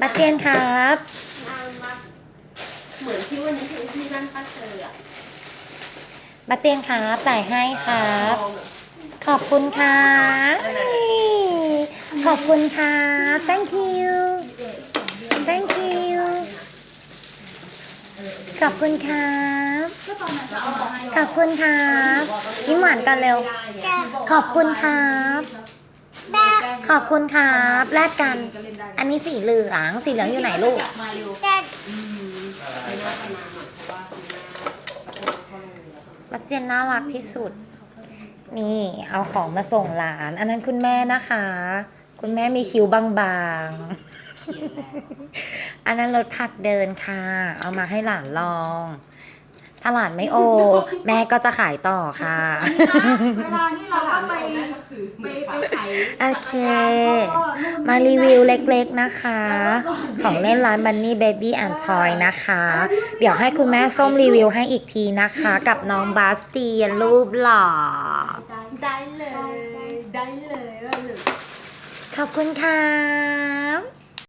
บัตเตียนครับ งานวัดเหมือนที่วันนี้คือที่นั่นป้าเจออะ บัตเตียนครับจ่ายให้ครับ ขอบคุณค่ะขอบคุณค่ะ thank you thank you ขอบคุณครับขอบคุณครับยิ้มหวานกันเร็ว ขอบคุณครับขอบคุณครับแลกกัน อันนี้สีเหลืองสีเหลืองอยู่ไหนลูก มาอยู่ ไปนวดกันนานหน่อยเพราะว่าคุณแม่ประตูเข้าโรงเรียนแล้ว บัตเตียนน่ารักที่สุด นี่เอาของมาส่งหลาน อันนั้นคุณแม่นะคะ คุณแม่มีคิ้วบางๆ อันนั้นรถผักเดินค่ะ เอามาให้หลานลอง ถ้าหลานไม่โอ แม่ก็จะขายต่อค่ะ เวลานี่เราก็ไปขาย โอเค มารีวิวเล็กๆนะคะ ของเล่นร้าน Bunny Baby and Toy นะคะ เดี๋ยวให้คุณแม่ส้มรีวิวให้อีกทีนะคะ กับน้องบาสเตียนรูปหล่อ ได้เลยว่าหรือ ขอบคุณค่ะ